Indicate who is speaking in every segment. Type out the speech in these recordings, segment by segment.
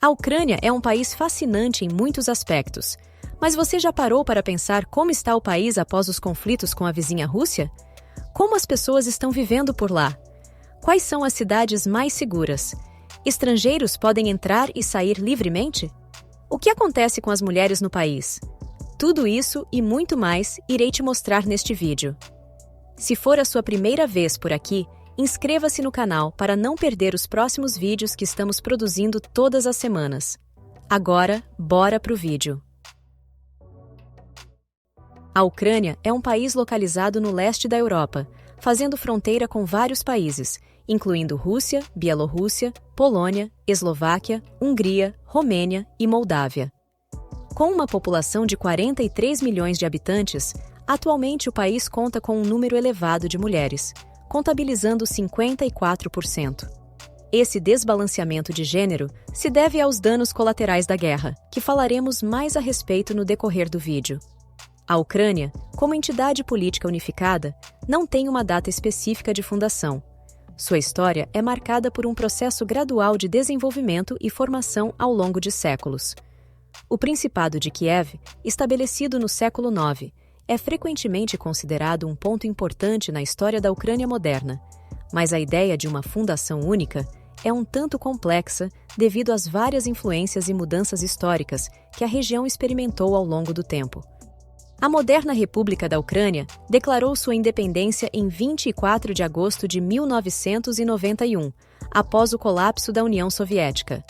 Speaker 1: A Ucrânia é um país fascinante em muitos aspectos. Mas você já parou para pensar como está o país após os conflitos com a vizinha Rússia? Como as pessoas estão vivendo por lá? Quais são as cidades mais seguras? Estrangeiros podem entrar e sair livremente? O que acontece com as mulheres no país? Tudo isso e muito mais irei te mostrar neste vídeo. Se for a sua primeira vez por aqui, inscreva-se no canal para não perder os próximos vídeos que estamos produzindo todas as semanas. Agora, bora pro vídeo. A Ucrânia é um país localizado no leste da Europa, fazendo fronteira com vários países, incluindo Rússia, Bielorrússia, Polônia, Eslováquia, Hungria, Romênia e Moldávia. Com uma população de 43 milhões de habitantes, atualmente o país conta com um número elevado de mulheres, contabilizando 54%. Esse desbalanceamento de gênero se deve aos danos colaterais da guerra, que falaremos mais a respeito no decorrer do vídeo. A Ucrânia, como entidade política unificada, não tem uma data específica de fundação. Sua história é marcada por um processo gradual de desenvolvimento e formação ao longo de séculos. O Principado de Kiev, estabelecido no século IX, é frequentemente considerado um ponto importante na história da Ucrânia moderna, mas a ideia de uma fundação única é um tanto complexa devido às várias influências e mudanças históricas que a região experimentou ao longo do tempo. A moderna República da Ucrânia declarou sua independência em 24 de agosto de 1991, após o colapso da União Soviética.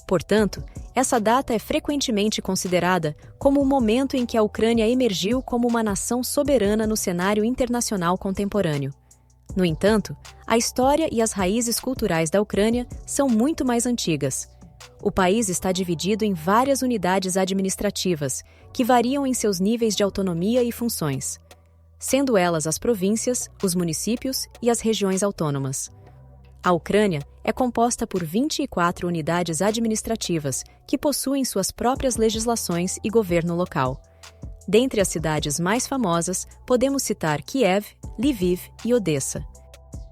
Speaker 1: Portanto, essa data é frequentemente considerada como o momento em que a Ucrânia emergiu como uma nação soberana no cenário internacional contemporâneo. No entanto, a história e as raízes culturais da Ucrânia são muito mais antigas. O país está dividido em várias unidades administrativas, que variam em seus níveis de autonomia e funções, sendo elas as províncias, os municípios e as regiões autônomas. A Ucrânia é composta por 24 unidades administrativas que possuem suas próprias legislações e governo local. Dentre as cidades mais famosas, podemos citar Kiev, Lviv e Odessa.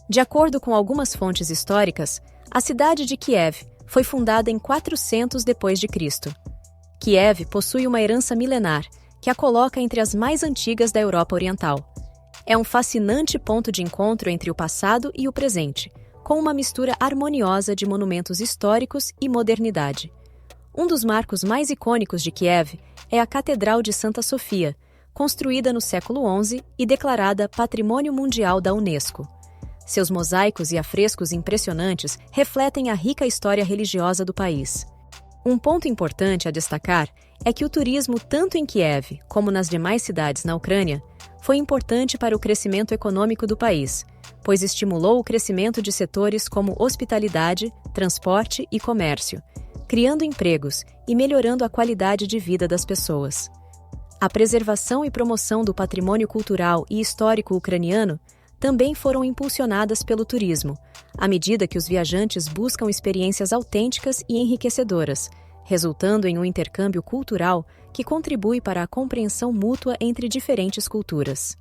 Speaker 1: De acordo com algumas fontes históricas, a cidade de Kiev foi fundada em 400 d.C. Kiev possui uma herança milenar, que a coloca entre as mais antigas da Europa Oriental. É um fascinante ponto de encontro entre o passado e o presente, com uma mistura harmoniosa de monumentos históricos e modernidade. Um dos marcos mais icônicos de Kiev é a Catedral de Santa Sofia, construída no século XI e declarada Patrimônio Mundial da Unesco. Seus mosaicos e afrescos impressionantes refletem a rica história religiosa do país. Um ponto importante a destacar é que o turismo tanto em Kiev como nas demais cidades na Ucrânia foi importante para o crescimento econômico do país, pois estimulou o crescimento de setores como hospitalidade, transporte e comércio, criando empregos e melhorando a qualidade de vida das pessoas. A preservação e promoção do patrimônio cultural e histórico ucraniano também foram impulsionadas pelo turismo, à medida que os viajantes buscam experiências autênticas e enriquecedoras, resultando em um intercâmbio cultural que contribui para a compreensão mútua entre diferentes culturas.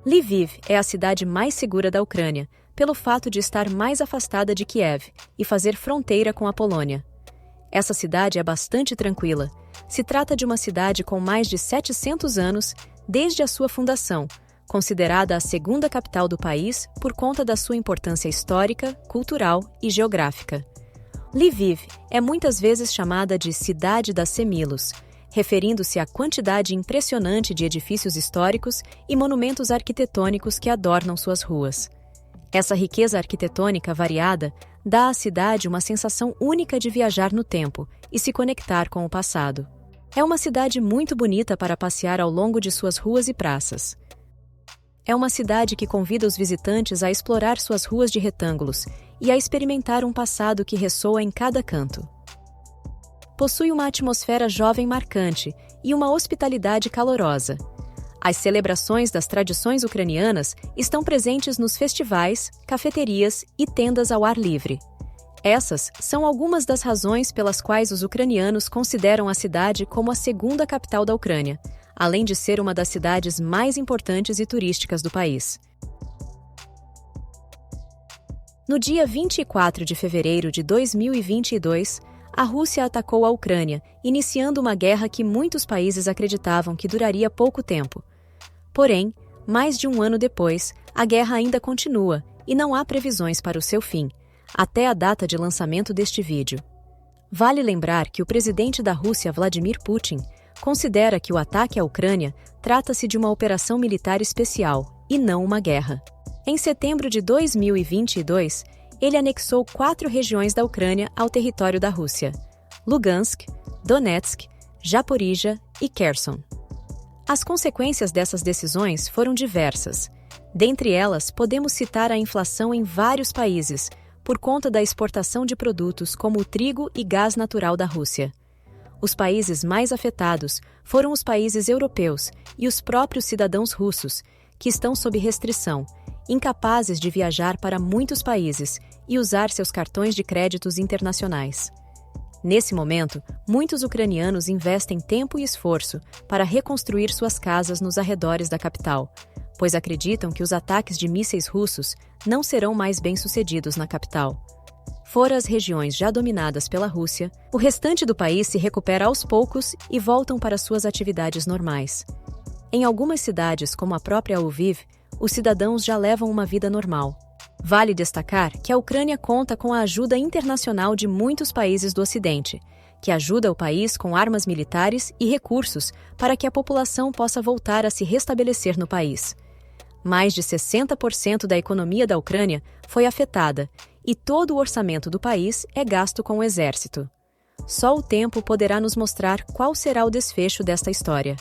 Speaker 1: Lviv é a cidade mais segura da Ucrânia, pelo fato de estar mais afastada de Kiev e fazer fronteira com a Polônia. Essa cidade é bastante tranquila. Se trata de uma cidade com mais de 700 anos desde a sua fundação, considerada a segunda capital do país por conta da sua importância histórica, cultural e geográfica. Lviv é muitas vezes chamada de Cidade das Semilos, referindo-se à quantidade impressionante de edifícios históricos e monumentos arquitetônicos que adornam suas ruas. Essa riqueza arquitetônica variada dá à cidade uma sensação única de viajar no tempo e se conectar com o passado. É uma cidade muito bonita para passear ao longo de suas ruas e praças. É uma cidade que convida os visitantes a explorar suas ruas de retângulos e a experimentar um passado que ressoa em cada canto. Possui uma atmosfera jovem marcante e uma hospitalidade calorosa. As celebrações das tradições ucranianas estão presentes nos festivais, cafeterias e tendas ao ar livre. Essas são algumas das razões pelas quais os ucranianos consideram a cidade como a segunda capital da Ucrânia, além de ser uma das cidades mais importantes e turísticas do país. No dia 24 de fevereiro de 2022, a Rússia atacou a Ucrânia, iniciando uma guerra que muitos países acreditavam que duraria pouco tempo. Porém, mais de um ano depois, a guerra ainda continua e não há previsões para o seu fim, até a data de lançamento deste vídeo. Vale lembrar que o presidente da Rússia, Vladimir Putin, considera que o ataque à Ucrânia trata-se de uma operação militar especial e não uma guerra. Em setembro de 2022, ele anexou 4 regiões da Ucrânia ao território da Rússia: Lugansk, Donetsk, Zaporizhia e Kherson. As consequências dessas decisões foram diversas. Dentre elas, podemos citar a inflação em vários países, por conta da exportação de produtos como o trigo e gás natural da Rússia. Os países mais afetados foram os países europeus e os próprios cidadãos russos, que estão sob restrição, incapazes de viajar para muitos países e usar seus cartões de créditos internacionais. Nesse momento, muitos ucranianos investem tempo e esforço para reconstruir suas casas nos arredores da capital, pois acreditam que os ataques de mísseis russos não serão mais bem-sucedidos na capital. Fora as regiões já dominadas pela Rússia, o restante do país se recupera aos poucos e voltam para suas atividades normais. Em algumas cidades, como a própria Lviv, os cidadãos já levam uma vida normal. Vale destacar que a Ucrânia conta com a ajuda internacional de muitos países do Ocidente, que ajuda o país com armas militares e recursos para que a população possa voltar a se restabelecer no país. Mais de 60% da economia da Ucrânia foi afetada e todo o orçamento do país é gasto com o exército. Só o tempo poderá nos mostrar qual será o desfecho desta história.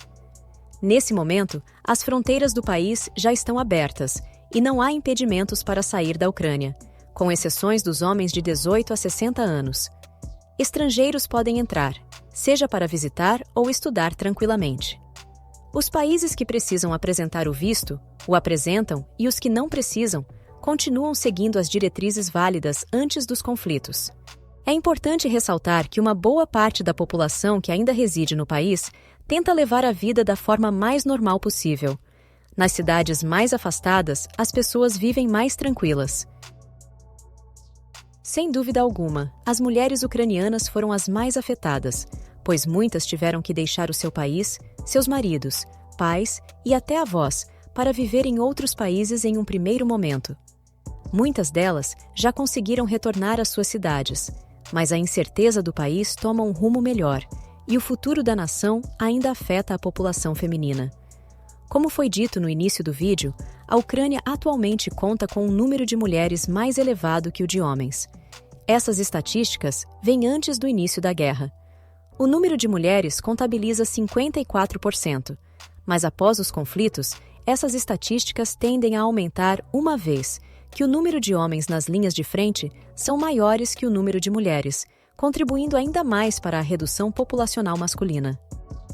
Speaker 1: Nesse momento, as fronteiras do país já estão abertas e não há impedimentos para sair da Ucrânia, com exceções dos homens de 18 a 60 anos. Estrangeiros podem entrar, seja para visitar ou estudar tranquilamente. Os países que precisam apresentar o visto, o apresentam, e os que não precisam, continuam seguindo as diretrizes válidas antes dos conflitos. É importante ressaltar que uma boa parte da população que ainda reside no país tenta levar a vida da forma mais normal possível. Nas cidades mais afastadas, as pessoas vivem mais tranquilas. Sem dúvida alguma, as mulheres ucranianas foram as mais afetadas, pois muitas tiveram que deixar o seu país, seus maridos, pais e até avós para viver em outros países em um primeiro momento. Muitas delas já conseguiram retornar às suas cidades, mas a incerteza do país toma um rumo melhor e o futuro da nação ainda afeta a população feminina. Como foi dito no início do vídeo, a Ucrânia atualmente conta com um número de mulheres mais elevado que o de homens. Essas estatísticas vêm antes do início da guerra. O número de mulheres contabiliza 54%, mas após os conflitos, essas estatísticas tendem a aumentar uma vez que o número de homens nas linhas de frente são maiores que o número de mulheres, contribuindo ainda mais para a redução populacional masculina.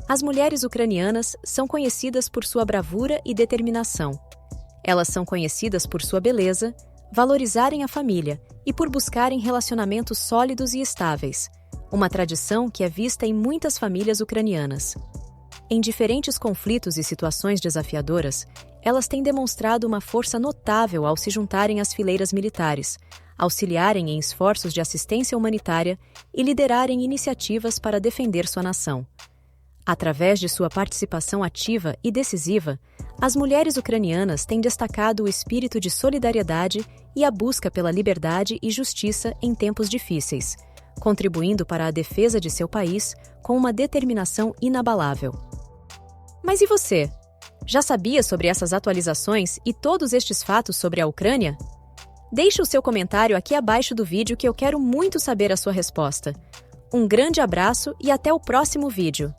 Speaker 1: As mulheres ucranianas são conhecidas por sua bravura e determinação. Elas são conhecidas por sua beleza, valorizarem a família e por buscarem relacionamentos sólidos e estáveis, uma tradição que é vista em muitas famílias ucranianas. Em diferentes conflitos e situações desafiadoras, elas têm demonstrado uma força notável ao se juntarem às fileiras militares, auxiliarem em esforços de assistência humanitária e liderarem iniciativas para defender sua nação. Através de sua participação ativa e decisiva, as mulheres ucranianas têm destacado o espírito de solidariedade e a busca pela liberdade e justiça em tempos difíceis, contribuindo para a defesa de seu país com uma determinação inabalável. Mas e você? Já sabia sobre essas atualizações e todos estes fatos sobre a Ucrânia? Deixe o seu comentário aqui abaixo do vídeo que eu quero muito saber a sua resposta. Um grande abraço e até o próximo vídeo!